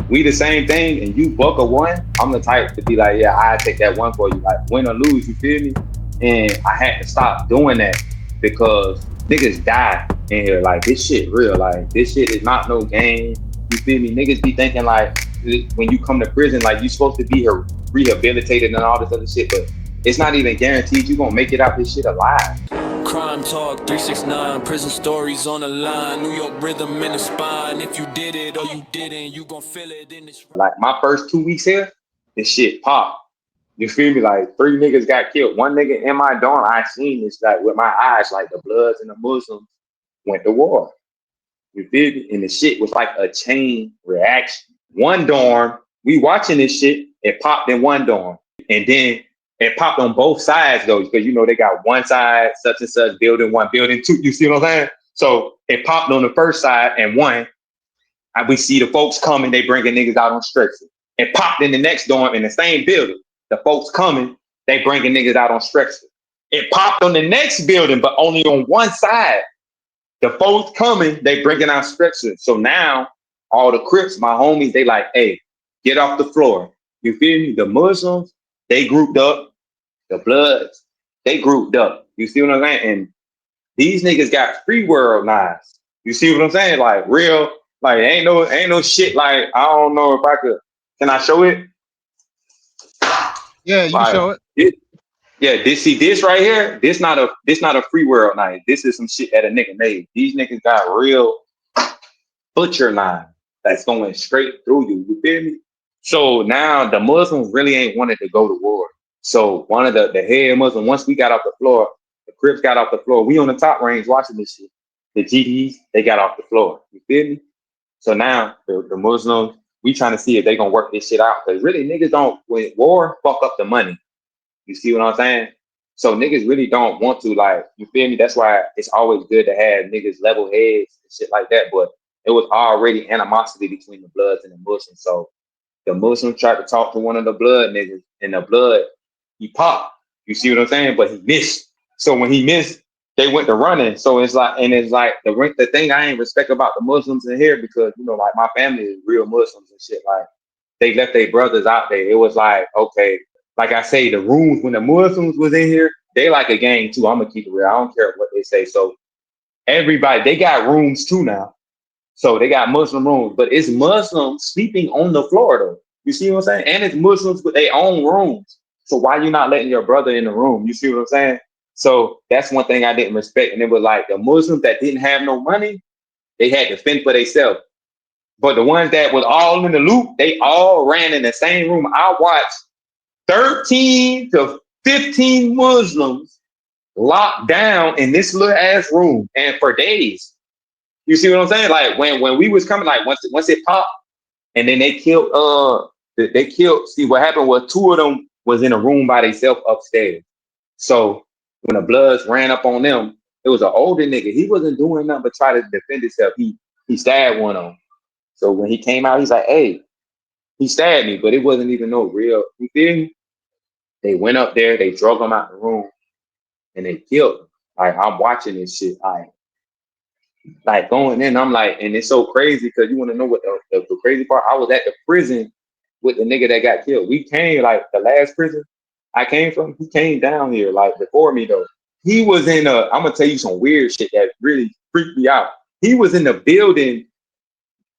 we the same thing and you buck a one, I'm the type to be like, yeah, I take that one for you. Like win or lose, you feel me? And I had to stop doing that because niggas die in here. Like this shit real. Like this shit is not no game. You feel me? Niggas be thinking like when you come to prison, like you supposed to be here rehabilitated and all this other shit, but it's not even guaranteed you gonna make it out this shit alive. Crime Talk 369, prison stories on the line, New York rhythm in the spine. If you did it or you didn't, you gon' feel it in this. Like my first 2 weeks here, this shit popped. You feel me? Like 3 niggas got killed. One nigga in my dorm, I seen this like with my eyes, like the Bloods and the Muslims went to war. You feel me? And the shit was like a chain reaction. One dorm, we watching this shit, it popped in one dorm. And then it popped on both sides though, because you know they got one side, such and such, building one, building two. You see what I'm saying? So it popped on the first side and one, and we see the folks coming, they bringing niggas out on stretchers. It popped in the next dorm in the same building. The folks coming, they bringing niggas out on stretchers. It popped on the next building, but only on one side. The folks coming, they bringing out stretchers. So now all the Crips, my homies, they like, hey, get off the floor. You feel me? The Muslims, they grouped up. The Bloods, they grouped up. You see what I'm saying? And these niggas got free world knives. You see what I'm saying? Like real, like ain't no shit. Like I don't know if I could. Can I show it? Yeah, you can Like show it. yeah, this right here. This not a free world knife. This is some shit that a nigga made. These niggas got real butcher knife that's going straight through you. You feel me? So now the Muslims really ain't wanted to go to war. So one of the head Muslim, once we got off the floor, the Crips got off the floor. We on the top range watching this shit. The GDs, they got off the floor. You feel me? So now the Muslims, we trying to see if they gonna work this shit out. Because really niggas don't, when war fuck up the money. You see what I'm saying? So niggas really don't want to, like, you feel me? That's why it's always good to have niggas level heads and shit like that. But it was already animosity between the Bloods and the Muslims. So the Muslim tried to talk to one of the Blood niggas, and the Blood, he popped. You see what I'm saying? But he missed. So when he missed, they went to running. So it's like, and it's like the thing I ain't respect about the Muslims in here, because you know, like my family is real Muslims and shit. Like they left their brothers out there. It was like, okay, like I say, the rooms when the Muslims was in here, they like a gang too. I'm gonna keep it real. I don't care what they say. So everybody, they got rooms too now. So they got Muslim rooms, but it's Muslims sleeping on the floor though. You see what I'm saying? And it's Muslims with their own rooms. So why you not letting your brother in the room? You see what I'm saying? So that's one thing I didn't respect. And it was like the Muslims that didn't have no money, they had to fend for themselves. But the ones that was all in the loop, they all ran in the same room. I watched 13 to 15 Muslims locked down in this little ass room and for days. You see what I'm saying? Like when we was coming, like once it popped, and then they killed. See what happened was two of them was in a room by themselves upstairs. So when the Bloods ran up on them, it was an older nigga. He wasn't doing nothing but try to defend himself. He stabbed one of them. So when he came out, he's like, "Hey, he stabbed me," but it wasn't even no real. You feel me? They went up there, they drug him out the room, and they killed him. Like I'm watching this shit, like going in. I'm like, and it's so crazy because you want to know what the crazy part. I was at the prison with the nigga that got killed. We came like the last prison I came from. He came down here like before me though. He was in a. I'm gonna tell you some weird shit that really freaked me out. He was in the building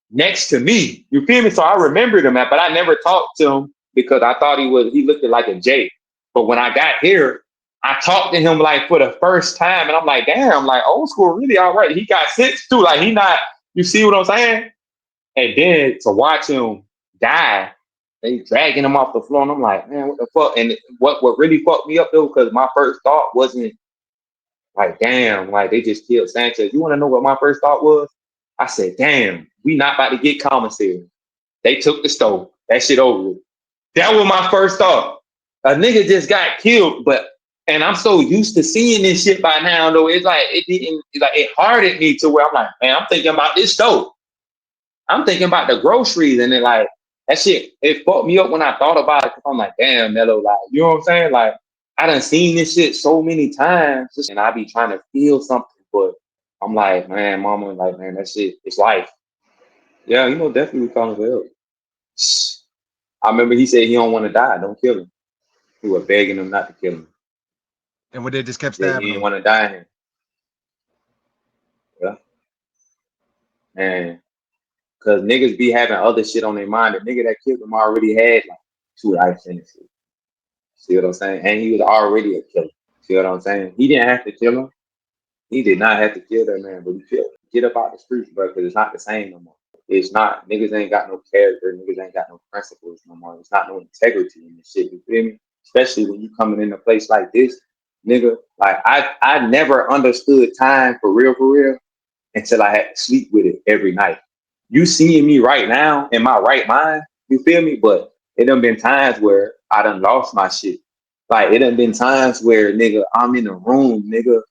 next to me. You feel me? So I remembered him, but I never talked to him because I thought he looked like a J. But when I got here, I talked to him like for the first time, and I'm like, damn, like old school, really all right. He got sense too. Like he not, you see what I'm saying? And then to watch him die, they dragging him off the floor, and I'm like, man, what the fuck? And what really fucked me up though, because my first thought wasn't like, damn, like they just killed Sanchez. You want to know what my first thought was? I said, damn, we not about to get commissary. They took the stove. That shit over with. That was my first thought. A nigga just got killed, and I'm so used to seeing this shit by now, though. It's like it hardened me to where I'm like, man, I'm thinking about this stove. I'm thinking about the groceries, and then like that shit, it fucked me up when I thought about it. I'm like, damn, Melo, like, you know what I'm saying? Like, I done seen this shit so many times, and I be trying to feel something, but I'm like, man, mama, like, man, that shit, it's life. Yeah, definitely calling for help. I remember he said he don't want to die. Don't kill him. He was begging him not to kill him. And when they just kept Said he stabbing didn't him. want to die. Yeah. And because niggas be having other shit on their mind. The nigga that killed him already had like 2 life sentences. See what I'm saying? And he was already a killer. See what I'm saying? He didn't have to kill him. He did not have to kill that man, but he killed him. Get up out the streets, bro, because it's not the same no more. It's not. Niggas ain't got no character. Niggas ain't got no principles no more. It's not no integrity in this shit. You feel me? Especially when you coming in a place like this, nigga. Like I never understood time for real, until I had to sleep with it every night. You seeing me right now in my right mind, you feel me? But it done been times where I done lost my shit. Like it done been times where nigga, I'm in a room, nigga,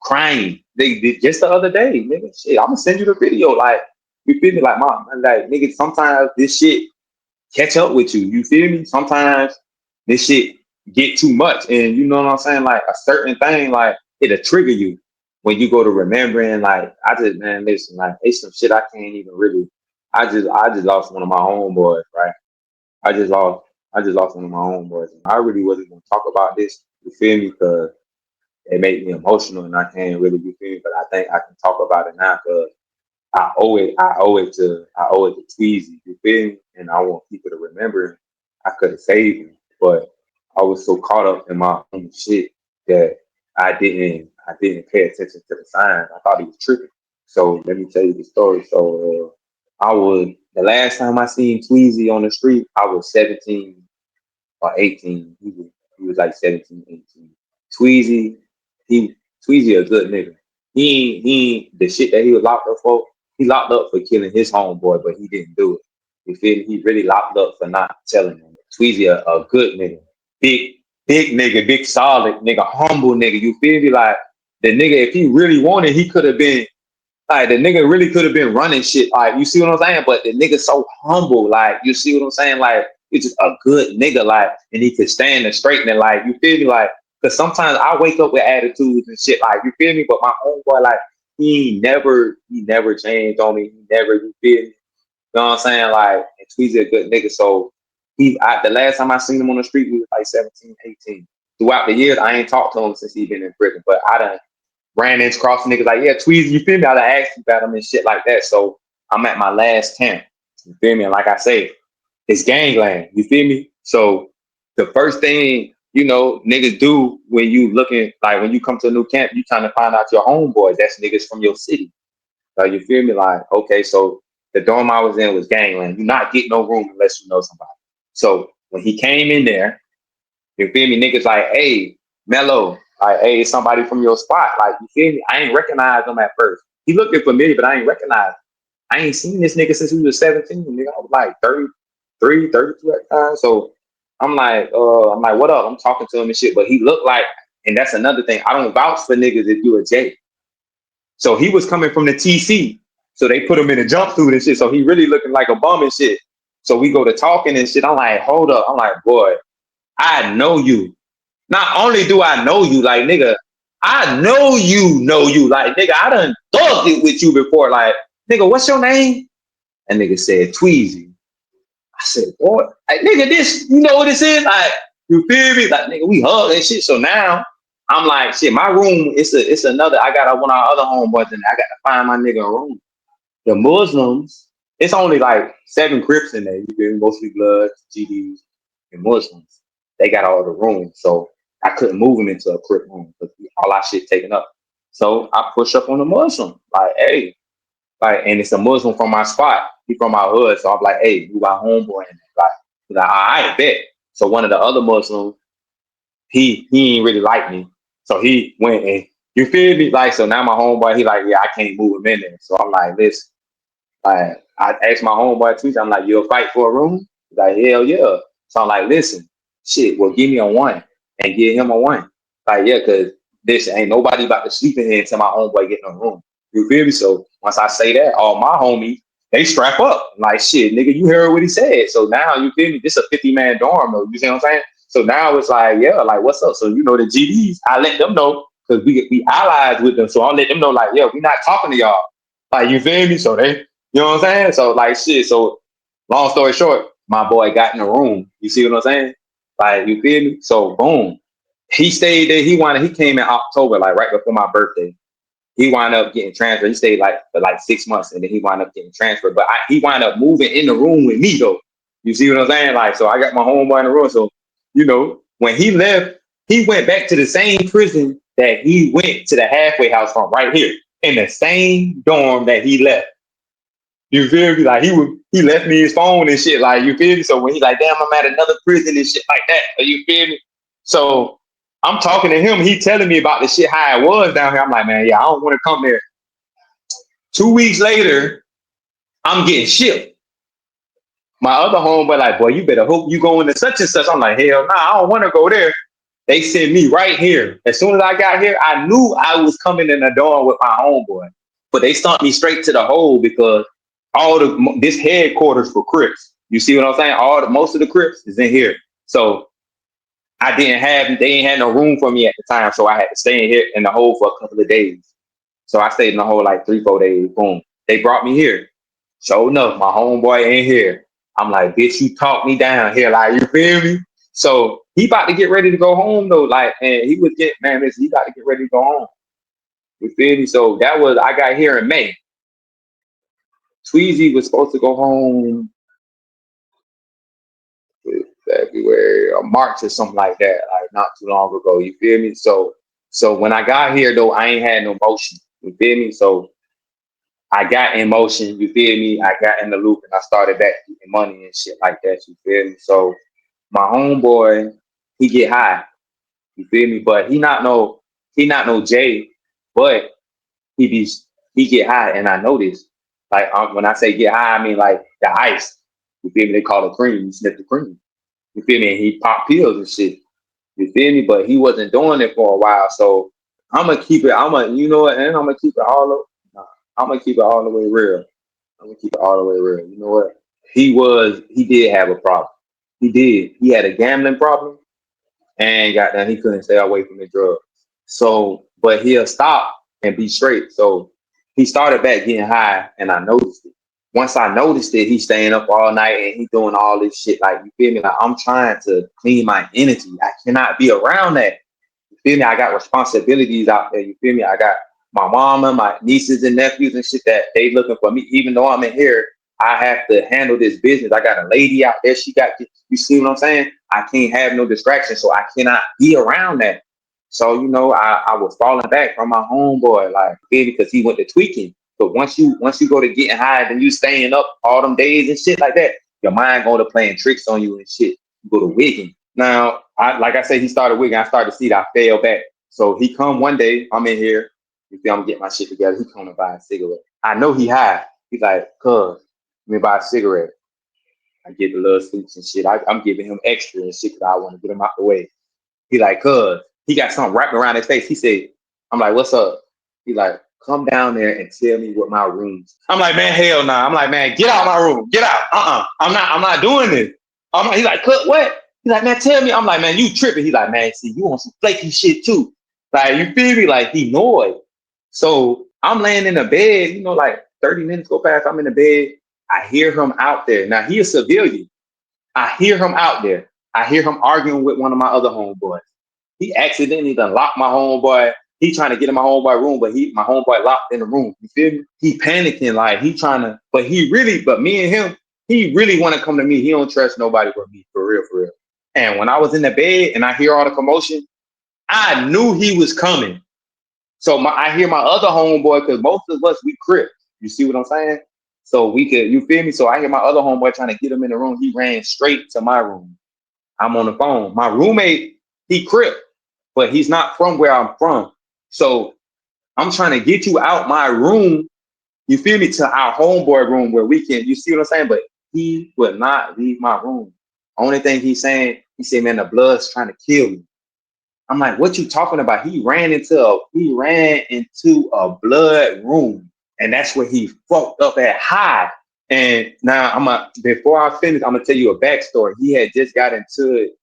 crying. They did just the other day, nigga. Shit, I'm gonna send you the video. Like, you feel me? Like like nigga, sometimes this shit catch up with you. You feel me? Sometimes this shit get too much. And you know what I'm saying? Like a certain thing, like it'll trigger you when you go to remembering. Like I just man, listen, like it's some shit I can't even really I just lost one of my homeboys, right? I just lost one of my homeboys. And I really wasn't gonna talk about this, you feel me? Because it made me emotional and I can't really be feel me, but I think I can talk about it now because I owe it to Tweezy, you feel me? And I want people to remember I could have saved him, but I was so caught up in my own shit that I didn't pay attention to the signs. I thought he was tripping. So let me tell you the story. So the last time I seen Tweezy on the street, I was 17 or 18. He was like 17, 18. Tweezy, he Tweezy a good nigga. The shit that he was locked up for, he locked up for killing his homeboy, but he didn't do it. You feel me? He really locked up for not telling him. Tweezy a good nigga. Big nigga, big solid nigga, humble nigga. You feel me? Like the nigga, if he really wanted, he could have been like the nigga really could have been running shit. Like, you see what I'm saying? But the nigga so humble. Like, you see what I'm saying? Like, he's just a good nigga. Like, and he could stand and straighten it. Like, you feel me? Like, because sometimes I wake up with attitudes and shit. Like, you feel me? But my homeboy, like, he never changed on me. He never, you feel me? You know what I'm saying? Like, and Tweezy a good nigga. So the last time I seen him on the street, he was like 17, 18. Throughout the years, I ain't talked to him since he been in prison. But I done ran into cross niggas like, yeah, Tweezy, you feel me? I done asked you about him and shit like that. So I'm at my last camp. You feel me? And like I say, it's gangland. You feel me? So the first thing, niggas do when you looking, like when you come to a new camp, you trying to find out your homeboys. That's niggas from your city. So you feel me? Like, okay, so the dorm I was in was gangland. You not get no room unless you know somebody. So when he came in there, you feel me? Niggas like, hey, Melo, like, hey, it's somebody from your spot. Like, you feel me? I ain't recognize him at first. He looked familiar, but I ain't recognize him. I ain't seen this nigga since he was 17. Nigga, I was like 33, 32 at the time. So I'm like, what up? I'm talking to him and shit. But he looked like, and that's another thing. I don't vouch for niggas if you a J. So he was coming from the TC. So they put him in a jumpsuit and shit. So he really looking like a bum and shit. So we go to talking and shit. I'm like, hold up. I'm like, boy, I know you. Not only do I know you, like, nigga, I know you. Like, nigga, I done thugged it with you before. Like, nigga, what's your name? And nigga said, Tweezy. I said, boy, like, nigga, this, you know what this is? Like, you feel me? Like, nigga, we hug and shit. So now I'm like, shit, my room, it's another, I got one of our other homeboys and I got to find my nigga a room. The Muslims, it's only like 7 Crips in there. You feel me? Mostly Bloods, GDs, and Muslims. They got all the rooms. So I couldn't move him into a Crip room because all our shit taken up. So I push up on the Muslim. Like, hey, like, and it's a Muslim from my spot. He from my hood. So I'm like, hey, you got homeboy in there. Like, he's like, I bet. So one of the other Muslims, he ain't really like me. So he went and, you feel me? Like, so now my homeboy, he like, yeah, I can't move him in there. So I'm like, listen. Like, I asked my homeboy Tweezy, I'm like, you'll fight for a room? He's like, hell yeah. So I'm like, listen, shit, well, give me a 1 and give him a 1. Like, yeah, because this ain't nobody about to sleep in here until my homeboy get in a room. You feel me? So once I say that, all my homies, they strap up. Like, shit, nigga, you heard what he said. So now, you feel me? This a 50-man dorm, though. You see what I'm saying? So now it's like, yeah, like, what's up? So, the GDs, I let them know because we allies with them. So I'll let them know, like, yeah, we not talking to y'all. Like, you feel me? So they, you know what I'm saying? So, like, shit. So long story short, my boy got in the room. You see what I'm saying? Like, you feel me? So boom. He stayed there. He came in October, like right before my birthday. He wound up getting transferred. He stayed like for like 6 months, and then he wound up getting transferred. But he wound up moving in the room with me though. You see what I'm saying? Like, so I got my homeboy in the room. So, you know, when he left, he went back to the same prison that he went to the halfway house from, right here in the same dorm that he left. You feel me? Like he left me his phone and shit. Like, you feel me? So when he's like, damn, I'm at another prison and shit like that. You feel me? So I'm talking to him. He telling me about the shit how it was down here. I'm like, man, yeah, I don't want to come there. 2 weeks later, I'm getting shipped. My other homeboy like, boy, you better hope you go into such and such. I'm like, hell nah, I don't want to go there. They sent me right here. As soon as I got here, I knew I was coming in the door with my homeboy. But they stumped me straight to the hole because this headquarters for Crips. You see what I'm saying? Most of the Crips is in here. So they ain't had no room for me at the time. So I had to stay in here in the hole for a couple of days. So I stayed in the hole like 3-4 days. Boom. They brought me here. Sure enough, my homeboy in here. I'm like, bitch, you talked me down here. Like, you feel me? So he about to get ready to go home though. Like, and he was getting, man, listen, he about to get ready to go home. You feel me? So I got here in May. Tweezy was supposed to go home February or March or something like that, like not too long ago. You feel me? So when I got here though, I ain't had no motion. You feel me? So I got in motion, you feel me? I got in the loop and I started back getting money and shit like that, you feel me? So my homeboy, he get high, you feel me? But he not no J, but he get high and I notice. Like when I say get high, I mean like the ice. You feel me? They call it cream. You sniff the cream. You feel me? And he pop pills and shit. You feel me? But he wasn't doing it for a while. So I'm gonna keep it. You know what? And I'm gonna keep it I'm gonna keep it all the way real. I'm gonna keep it all the way real. You know what? He did have a problem. He did. He had a gambling problem and goddamn, he couldn't stay away from the drugs. So, but he'll stop and be straight. So he started back getting high and I noticed it. Once I noticed it, he's staying up all night and he's doing all this shit. Like, you feel me? Like, I'm trying to clean my energy. I cannot be around that. You feel me? I got responsibilities out there. You feel me? I got my mama, my nieces and nephews and shit that they looking for me. Even though I'm in here, I have to handle this business. I got a lady out there. You see what I'm saying? I can't have no distractions, so I cannot be around that. So, you know, I was falling back from my homeboy, like, because he went to tweaking. But once you go to getting high, then you staying up all them days and shit like that, your mind go to playing tricks on you and shit. You go to wigging. Now, like I said, he started wigging. I started to see that I fell back. So he come one day, I'm in here. You feel I'm getting my shit together. He come to buy a cigarette. I know he high. He's like, cuz, let me buy a cigarette. I get the little sweets and shit. I'm giving him extra and shit because I want to get him out the way. He like, cuz, he got something wrapped around his face. He said, I'm like, what's up? He like, come down there and tell me what my room's. I'm like, man, hell nah. I'm like, man, get out my room. Get out. I'm not doing this. He's like, what? He's like, man, tell me. I'm like, man, you tripping. He's like, man, see, you want some flaky shit too. Like, you feel me? Like, he know it. So I'm laying in the bed, you know, like 30 minutes go past, I'm in the bed. I hear him out there. Now, he a civilian. I hear him out there. I hear him arguing with one of my other homeboys. He accidentally done locked my homeboy. He trying to get in my homeboy room, but my homeboy locked in the room. You feel me? He panicking, like he trying to, but me and him, he really want to come to me. He don't trust nobody but me, for real, for real. And when I was in the bed and I hear all the commotion, I knew he was coming. So I hear my other homeboy, because most of us, we Crips. You see what I'm saying? So we could, you feel me? So I hear my other homeboy trying to get him in the room. He ran straight to my room. I'm on the phone. My roommate, he Crip, but he's not from where I'm from. So I'm trying to get you out my room, you feel me, to our homeboy room where we can, you see what I'm saying? But he would not leave my room. Only thing he's saying, he said, man, the blood's trying to kill me. I'm like, what you talking about? He ran into a blood room, and that's where he fucked up at high. And now before I finish, I'm gonna tell you a backstory. He had just got into it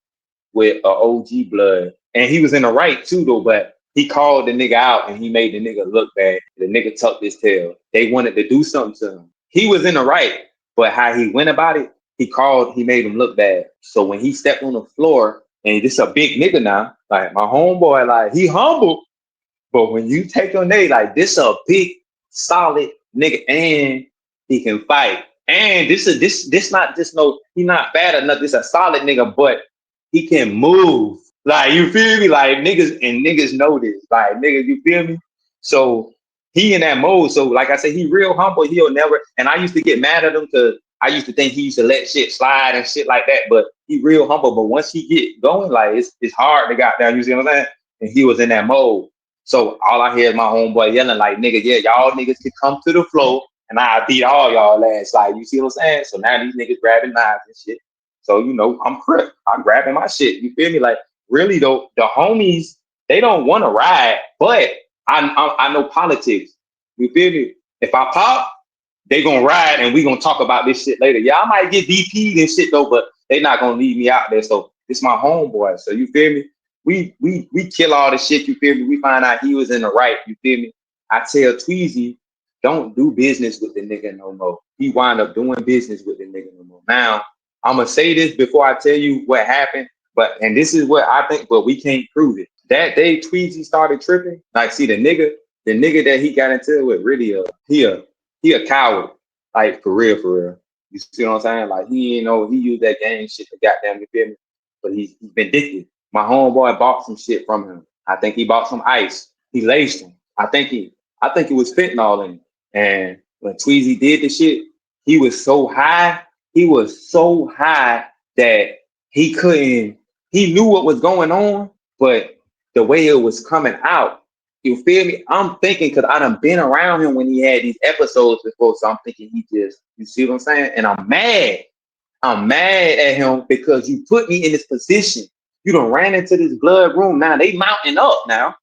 with a OG blood, and he was in the right too though, but he called the nigga out and he made the nigga look bad. The nigga tucked his tail. They wanted to do something to him. He was in the right, but how he went about it, He made him look bad. So when he stepped on the floor, and this a big nigga now, like my homeboy, like he humble, but when you take on they like this a big solid nigga and he can fight. And this not just no he not bad or nothing. This a solid nigga, but he can move. Like you feel me? Like niggas know this. Like niggas, you feel me? So he in that mode. So like I said, he real humble. He'll never and I used to get mad at him because I used to think he used to let shit slide and shit like that. But he real humble. But once he get going, like it's hard to got down, you see what I'm saying? And he was in that mode. So all I hear is my homeboy yelling like, nigga, yeah, y'all niggas can come to the floor and I beat all y'all ass. Like, you see what I'm saying? So now these niggas grabbing knives and shit. So, you know, I'm Crip. I'm grabbing my shit. You feel me? Like, really though, the homies, they don't want to ride, but I know politics. You feel me? If I pop, they gonna ride and we gonna talk about this shit later. Yeah, I might get DP'd and shit though, but they not gonna leave me out there. So it's my homeboy. So you feel me? We kill all the shit, you feel me? We find out he was in the right, you feel me? I tell Tweezy, don't do business with the nigga no more. He wind up doing business with the nigga no more. Now, I'm gonna say this before I tell you what happened, and this is what I think, but we can't prove it. That day Tweezy started tripping, like see the nigga that he got into it with really he a coward. Like for real, for real. You see what I'm saying? Like he ain't know he used that gang shit to goddamn, you feel me? But he's vindictive. My homeboy bought some shit from him. I think he bought some ice. He laced him. I think it was fentanyl in it. And when Tweezy did the shit, he was so high. He was so high that he couldn't. He knew what was going on, but the way it was coming out, you feel me? I'm thinking because I done been around him when he had these episodes before, so I'm thinking he just, you see what I'm saying? And I'm mad. I'm mad at him because you put me in this position. You done ran into this blood room. Now they mounting up now.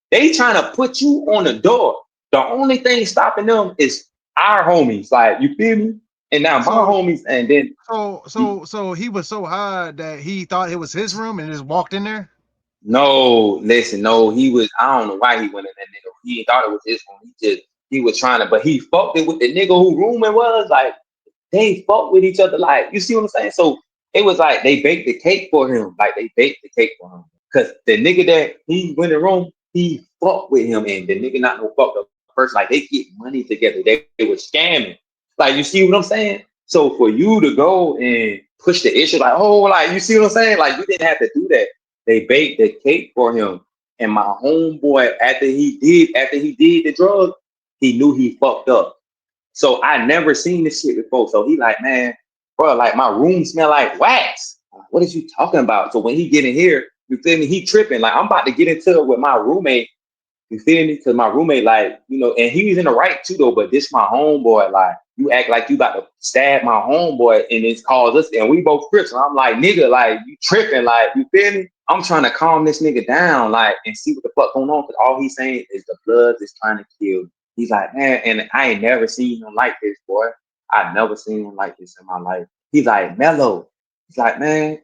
They trying to put you on the door. The only thing stopping them is our homies. Like, you feel me? And now my So homies, and then so he was so high that he thought it was his room and just walked in there. no, listen, no, I don't know why he went in that nigga. He thought it was his room. He was trying to, but he fucked it with the nigga who room it was. Like, they fought with each other. Like, you see what I'm saying? So it was like they baked the cake for him. Like they baked the cake for him. Cause the nigga that he went in the room, he fought with him, and the nigga not no fucked up person. Like they get money together. They were scamming. Like, you see what I'm saying? So for you to go and push the issue, like, oh, like, you see what I'm saying? Like, you didn't have to do that. They baked the cake for him. And my homeboy, after he did the drug, he knew he fucked up. So I never seen this shit before. So he like, man, bro, like my room smell like wax. What is you talking about? So when he get in here, you feel me? He tripping. Like I'm about to get into it with my roommate. You feel me? Because my roommate, like, you know, and he was in the right too though. But this my homeboy. Like you act like you about to stab my homeboy, and it's caused us. And we both Crips. And I'm like, nigga, like you tripping? Like you feel me? I'm trying to calm this nigga down, like, and see what the fuck going on. Because all he's saying is the blood is trying to kill me. He's like, man, and I ain't never seen him like this, boy. I never seen him like this in my life. He's like, Melo. He's like, man,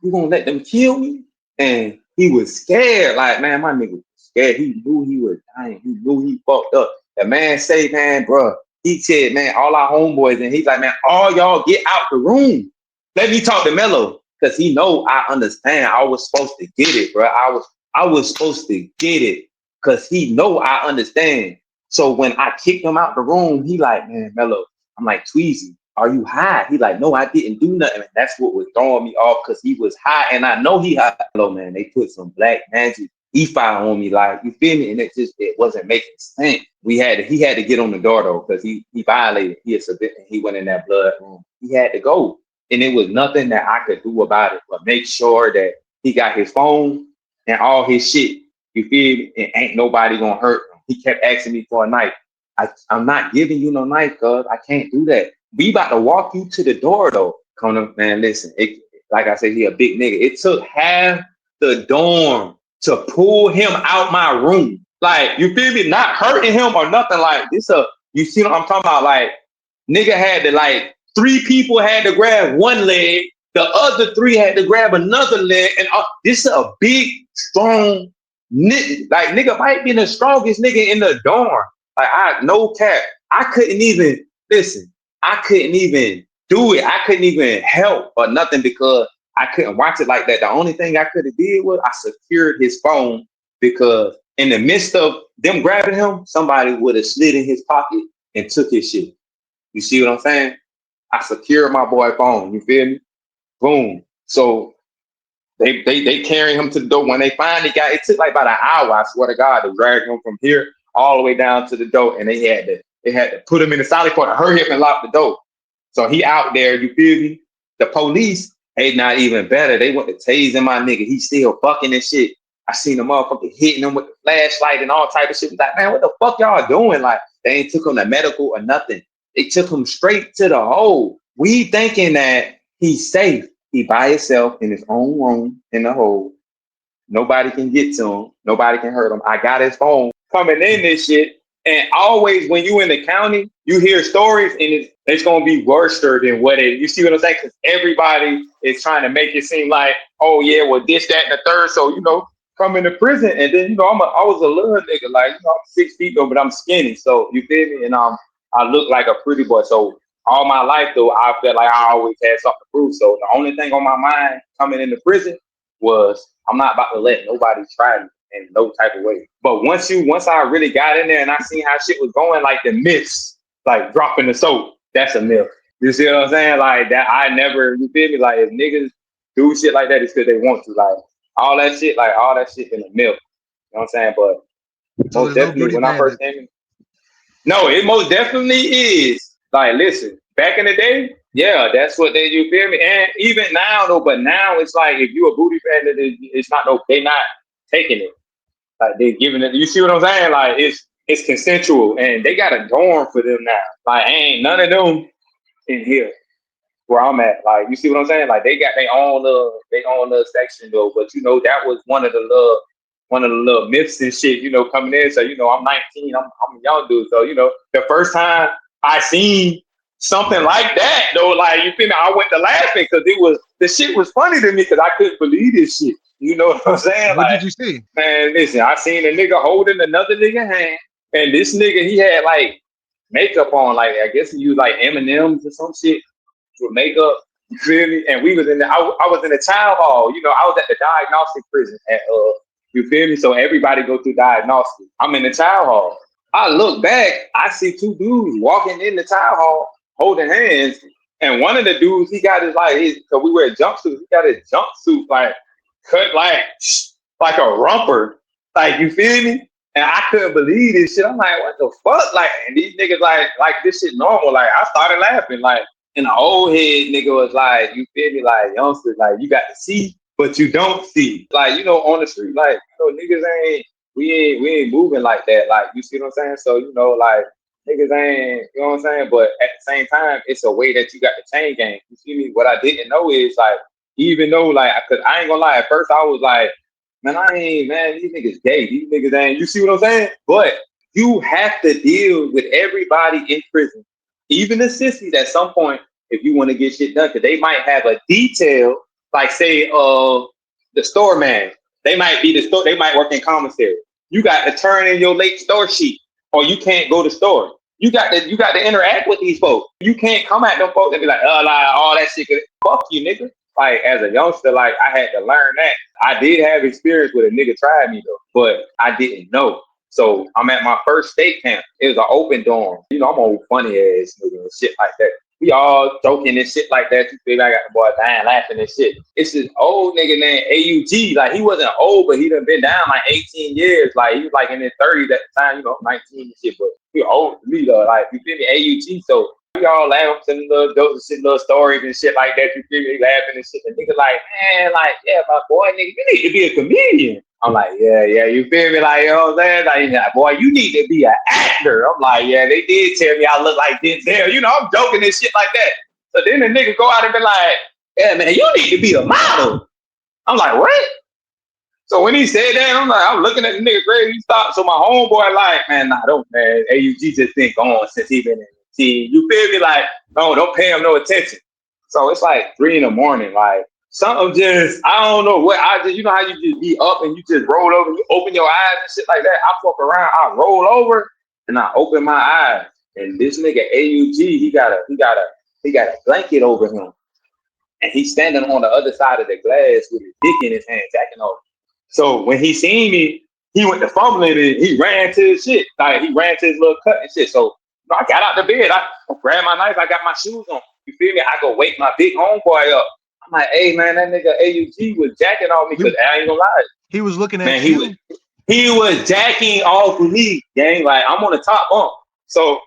you gonna let them kill me? And he was scared. Like, man, my nigga was scared. He knew he was dying. He knew he fucked up. The man say, man, bro, he said, man, all our homeboys, and he's like, man, all y'all get out the room. Let me talk to Melo. Cause he know I understand. I was supposed to get it, bro. I was supposed to get it. Cause he know I understand. So when I kicked him out the room, he like, man, Melo. I'm like, Tweezy, are you high? He like, no, I didn't do nothing. And that's what was throwing me off because he was high. And I know he high. Hello, man, they put some black magic E5 on me, like, you feel me? And it wasn't making sense. He had to get on the door though, because he violated. He went in that blood room. He had to go. And it was nothing that I could do about it, but make sure that he got his phone and all his shit. You feel me? And ain't nobody gonna hurt him. He kept asking me for a knife. I'm not giving you no knife, cuz I can't do that. We about to walk you to the door though. Come on, man, listen. Like I said, he a big nigga. It took half the dorm to pull him out my room. Like, you feel me? Not hurting him or nothing like this. You see what I'm talking about? Like, nigga had to, like, 3 people had to grab one leg, the other 3 had to grab another leg, and this is a big, strong nigga. Like, nigga might be the strongest nigga in the dorm. Like, no cap. I couldn't even do it. I couldn't even help or nothing because I couldn't watch it like that. The only thing I could have did was I secured his phone because in the midst of them grabbing him, somebody would have slid in his pocket and took his shit. You see what I'm saying? I secured my boy phone. You feel me? Boom. So they carry him to the door. When they finally got, it took like about an hour, I swear to God, to drag him from here all the way down to the door. And they had to put him in the solid corner, hurry up and lock the door. So he out there, you feel me? The police, they not even better. They went to tasing my nigga. He still bucking and shit. I seen the motherfucker hitting him with the flashlight and all type of shit. Like, man, what the fuck y'all doing? Like, they ain't took him to medical or nothing. They took him straight to the hole. We thinking that he's safe. He by himself in his own room in the hole. Nobody can get to him. Nobody can hurt him. I got his phone coming in this shit. And always when you in the county, you hear stories and it's going to be worse than what it, you see what I'm saying? Because everybody is trying to make it seem like, oh yeah, well this, that, and the third. So, you know, coming to prison and then, you know, I was a little nigga, like, you know, I'm 6 feet though, but I'm skinny. So you feel me? And I look like a pretty boy. So all my life though, I felt like I always had something to prove. So the only thing on my mind coming into prison was I'm not about to let nobody try me in no type of way. But once I really got in there and I seen how shit was going, like the myths, like dropping the soap, that's a myth. You see what I'm saying? Like that, I never, you feel me? Like if niggas do shit like that, it's because they want to. Like all that shit in a myth. You know what I'm saying? But So most there's no definitely booty when I first bandit. came in, no, it most definitely is. Like, listen, back in the day, yeah, that's what they, you feel me? And even now though, but now it's like if you a booty bandit, it's not no, they not taking it. Like they giving it, you see what I'm saying? Like it's consensual, and they got a dorm for them now. Like ain't none of them in here where I'm at. Like you see what I'm saying? Like they got their own little section though. But you know that was one of the little myths and shit. You know coming in, so you know I'm 19, I'm a young dude. So you know the first time I seen something like that though, like you feel me? I went to laughing because the shit was funny to me because I couldn't believe this shit. You know what I'm saying? What Like did you see? man, listen, I seen a nigga holding another nigga hand, and this nigga he had like makeup on, like I guess he used like M&Ms or some shit with makeup. You feel me? And we was I was in the child hall. You know, I was at the diagnostic prison at you feel me? So everybody go through diagnostic. I'm in the child hall. I look back, I see two dudes walking in the child hall holding hands, and one of the dudes he got because we wear jumpsuits, he got his jumpsuit like cut like a rumper. Like you feel me? And I couldn't believe this shit. I'm like, what the fuck? Like, and these niggas like this shit normal. Like I started laughing. Like, and the old head nigga was like, you feel me? Like youngsters, like you got to see, but you don't see. Like, you know, on the street, like, you know, niggas we ain't moving like that. Like, you see what I'm saying? So, you know, like niggas ain't, you know what I'm saying? But at the same time, it's a way that you got the chain gang. You see me? What I didn't know is like, even though like, cause I ain't gonna lie, at first I was like, man, these niggas gay. These niggas ain't, you see what I'm saying? But you have to deal with everybody in prison, even the sissies at some point, if you want to get shit done, because they might have a detail, like say, the store man. They might be the store, they might work in commissary. You got to turn in your late store sheet, or you can't go to store. You got to interact with these folks. You can't come at them folks and be like, like, all that shit. Fuck you, nigga. Like as a youngster, like I had to learn that. I did have experience with a nigga tried me though, but I didn't know. So I'm at my first state camp. It was an open dorm. You know, I'm old funny ass nigga and shit like that. We all joking and shit like that. You feel I got the boy dying laughing and shit. It's this old nigga named AUG. Like he wasn't old, but he done been down like 18 years. Like he was like in his 30s at the time, you know, 19 and shit. But he old to me though. Like you feel me? AUG. So we all laugh and little jokes and shit, little stories and shit like that. You feel me? Laughing and shit. And nigga like, man, like, yeah, my boy, nigga, you need to be a comedian. I'm like, yeah, you feel me? Like, you know what I'm saying? Like, yeah, boy, you need to be an actor. I'm like, yeah, they did tell me I look like Denzel. You know, I'm joking and shit like that. So then the nigga go out and be like, yeah, man, you need to be a model. I'm like, what? So when he said that, I'm like, I'm looking at the nigga crazy. He stopped. So my homeboy like, man, nah, don't, man. AUG just been gone since he been in the team. You feel me? Like, no, don't pay him no attention. So it's like 3 a.m. Like, something just, I don't know what, you know how you just be up and you just roll over, you open your eyes and shit like that. I fuck around, I roll over and I open my eyes. And this nigga AUG, he got a He got a blanket over him. And he's standing on the other side of the glass with his dick in his hand, jacking off. So when he seen me, he went to fumbling and he ran to his shit. Like he ran to his little cut and shit. So I got out the bed. I grabbed my knife. I got my shoes on. You feel me? I go wake my big homeboy up. I'm like, hey man, that nigga AUG was jacking on me because I ain't gonna lie. He was looking at Man, you. he was jacking off of me, gang. Like I'm on the top bunk. So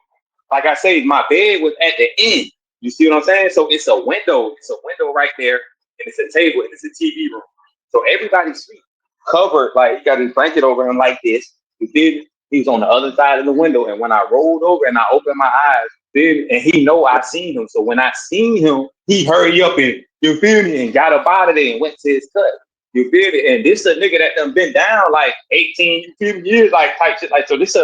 like I say, my bed was at the end. You see what I'm saying? So it's a window. It's a window right there, and it's a table, and it's a TV room. So everybody's covered, like he got his blanket over him like this. You feel me? He's on the other side of the window, and when I rolled over and I opened my eyes, and he know I seen him. So when I seen him, he hurried up and you feel me, and got up out of there and went to his cut. You feel me? And this a nigga that done been down like 18, you feel me, years, like type shit. Like so, this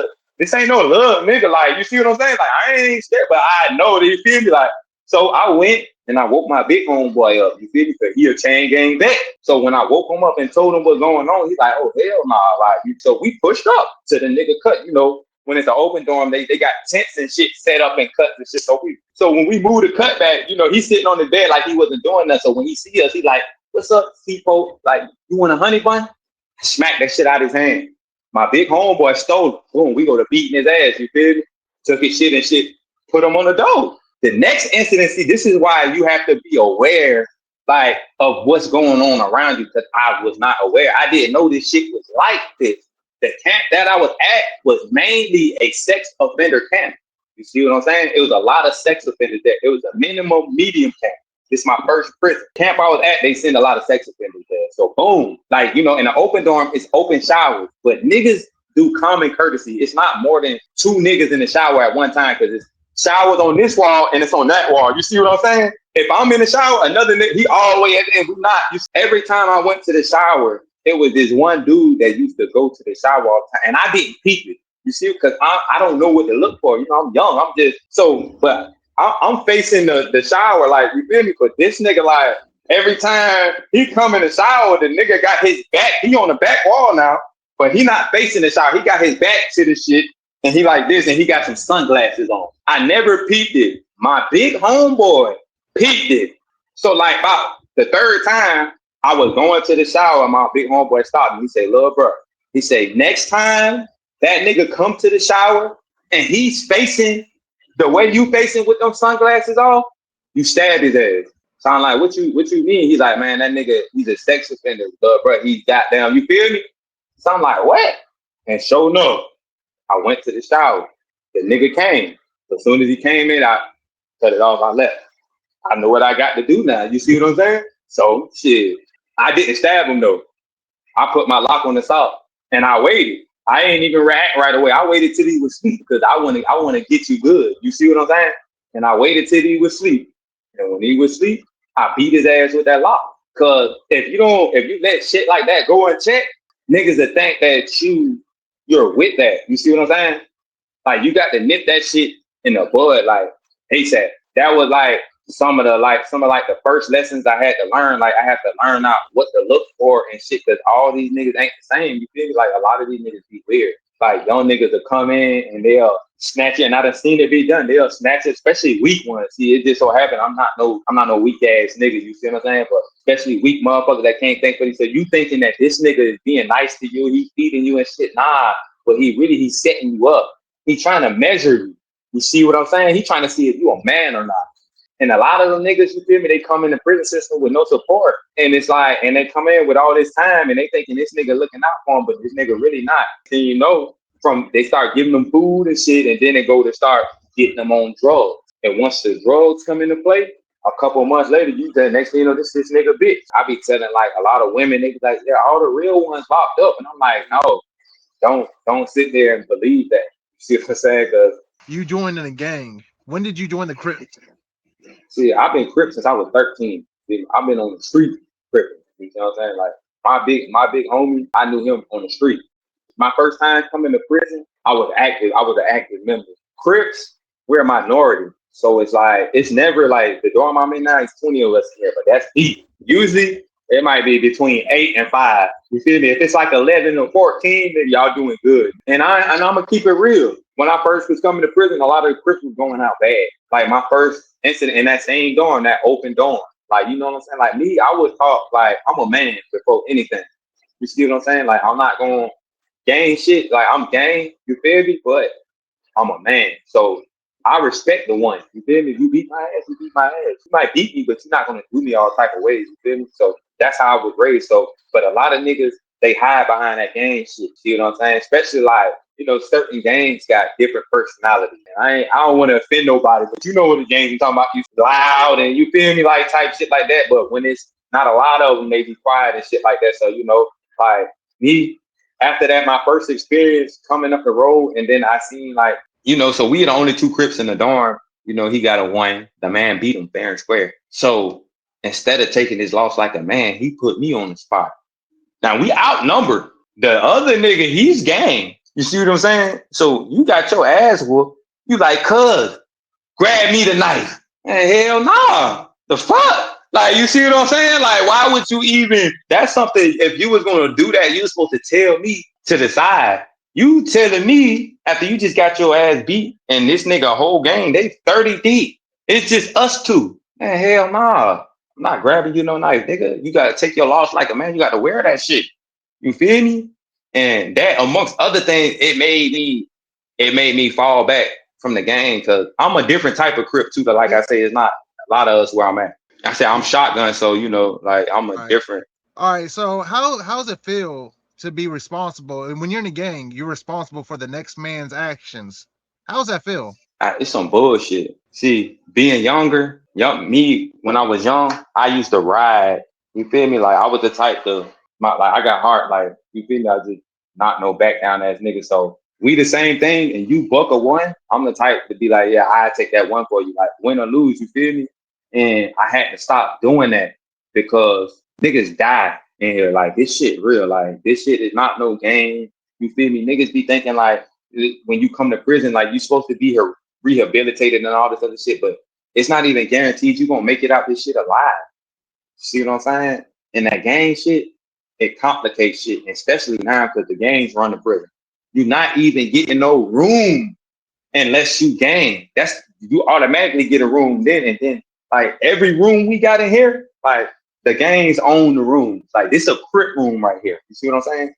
ain't no love nigga. Like you see what I'm saying? Like I ain't scared, but I know that you feel me. Like so, I went and I woke my big homeboy up. You feel me? Cause he a chain gang vet. So when I woke him up and told him what's going on, he's like, "Oh hell nah!" Like so, we pushed up to the nigga cut. You know, when it's an open dorm, they got tents and shit set up and cuts and shit. So when we moved the cut back, you know, he's sitting on the bed like he wasn't doing that. So when he see us, he like, "What's up, C-Folk? Like, you want a honey bun?" Smack that shit out of his hand. My big homeboy stole it. Boom, we go to beating his ass. You feel me? Took his shit and shit, put him on the door. The next incident, see, this is why you have to be aware, like, of what's going on around you, because I was not aware. I didn't know this shit was like this. The camp that I was at was mainly a sex offender camp. You see what I'm saying? It was a lot of sex offenders there. It was a minimum medium camp. This is my first prison camp I was at. They send a lot of sex offenders there. So boom, like, you know, in an open dorm, it's open showers, but niggas do common courtesy. It's not more than 2 niggas in the shower at one time because it's showers on this wall and it's on that wall. You see what I'm saying? If I'm in the shower, another nigga, he all the way at the end. We not. Every time I went to the shower, it was this one dude that used to go to the shower all the time, and I didn't peep it. You see, because I don't know what to look for. You know, I'm young. I'm just so, but I'm facing the shower, like, you feel me? But this nigga, like, every time he come in the shower, the nigga got his back. He on the back wall now, but he not facing the shower. He got his back to the shit, and he like this, and he got some sunglasses on. I never peeped it. My big homeboy peeped it. So, like, about the third time I was going to the shower, my big homeboy stopped me. He said, "Lil' bro," he said, "next time that nigga come to the shower and he's facing the way you facing with them sunglasses on, you stab his ass." So I'm like, what you mean? He's like, "Man, that nigga, he's a sex offender, bro. He's goddamn, you feel me?" So I'm like, what? And sure enough, I went to the shower. The nigga came. As soon as he came in, I cut it off. I left. I know what I got to do now. You see what I'm saying? So shit, I didn't stab him though. I put my lock on the saw and I waited. I ain't even react right away. I waited till he was asleep because I want to get you good. You see what I'm saying? And I waited till he was asleep. And when he was asleep, I beat his ass with that lock. Cause if you let shit like that go unchecked, niggas will think that you're with that. You see what I'm saying? Like you got to nip that shit in the bud, like ASAP. That was like some of the first lessons I had to learn. Like I had to learn out what to look for and shit, because all these niggas ain't the same. You feel me? Like a lot of these niggas be weird. Like young niggas will come in and they'll snatch it, and I done seen it be done. They'll snatch it, especially weak ones. See, it just so happened I'm not no weak ass nigga. You see what I'm saying? But especially weak motherfuckers that can't think for themselves. You thinking that this nigga is being nice to you, he's feeding you and shit. Nah, but he's setting you up. He's trying to measure you. You see what I'm saying? He's trying to see if you a man or not. And a lot of them niggas, you feel me, they come in the prison system with no support. And it's like, and they come in with all this time and they thinking this nigga looking out for them, but this nigga really not. And you know, they start giving them food and shit, and then they go to start getting them on drugs. And once the drugs come into play, a couple of months later, the next thing you know, this nigga bitch. I be telling like a lot of women, they be like, yeah, all the real ones locked up. And I'm like, no, don't sit there and believe that. You see what I'm saying? Cause You joined in a gang. When did you join the Crips? see, I've been Crips since I was 13. See, I've been on the street Cripping. You know what I'm saying? Like my big homie, I knew him on the street. My first time coming to prison, I was an active member. Crips, we're a minority. So it's like, it's never like the dorm I'm in now is 20 of us here, but that's deep. Usually It might be between 8 and 5. You feel me? If it's like 11 or 14, then y'all doing good. And I'm gonna keep it real. When I first was coming to prison, a lot of the Crips was going out bad. Like my first incident in that same dorm, that open dorm. Like, you know what I'm saying? Like me, I was taught like I'm a man before anything. You see what I'm saying? Like I'm not gonna gang shit. Like I'm gang, you feel me? But I'm a man. So I respect the one. You feel me? You beat my ass, you beat my ass. You might beat me, but you're not gonna do me all type of ways. You feel me? So that's how I was raised. So, but a lot of niggas, they hide behind that gang shit. See what I'm saying? Especially like, you know, certain gangs got different personalities. I don't want to offend nobody, but you know what the gangs you talking about? You loud and you feel me, like type shit like that. But when it's not a lot of them, they be quiet and shit like that. So, you know, like me, after that, my first experience coming up the road, and then I seen like, you know, so we are the only two Crips in the dorm. You know, he got a 1. The man beat him fair and square. So instead of taking his loss like a man, he put me on the spot. Now we outnumbered. The other nigga, he's gang. You see what I'm saying? So you got your ass whooped. You like, cuz, grab me the knife. And hell nah. The fuck? Like, you see what I'm saying? Like, why would you even, that's something, if you was going to do that, you were supposed to tell me to the side. You telling me after you just got your ass beat and this nigga whole gang, they 30 deep. It's just us two. Man, hell nah. I'm not grabbing you no knife, nigga. You gotta take your loss like a man. You gotta wear that shit. You feel me? And that, amongst other things, it made me fall back from the game because I'm a different type of Crip too. But like I say, it's not a lot of us where I'm at. I say I'm shotgun, so you know, like I'm a different. All right. So how's it feel to be responsible? And when you're in a gang, you're responsible for the next man's actions. How's that feel? It's some bullshit. See, being me when I was young, I used to ride. You feel me? Like I was the type to like I got heart. Like you feel me? I just not no back down ass nigga. So we the same thing, and you buck a 1. I'm the type to be like, yeah, I take that 1 for you, like win or lose. You feel me? And I had to stop doing that because niggas die in here. Like this shit real. Like this shit is not no game. You feel me? Niggas be thinking like when you come to prison, like you supposed to be here rehabilitated and all this other shit, but it's not even guaranteed you're gonna make it out this shit alive. See what I'm saying? And that gang shit, it complicates shit, especially now because the gangs run the prison. You're not even getting no room unless you gang. You automatically get a room then, and then like every room we got in here, like the gangs own the rooms. Like this a Crip room right here. You see what I'm saying?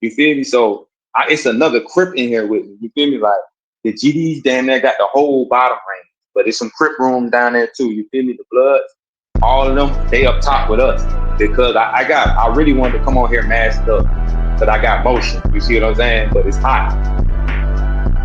You feel me? So it's another Crip in here with me. You feel me? Like the GDs damn near got the whole bottom range, but it's some Crip room down there too. You feel me? The Bloods, all of them, they up top with us because I really wanted to come on here masked up, but I got motion. You see what I'm saying? But it's hot.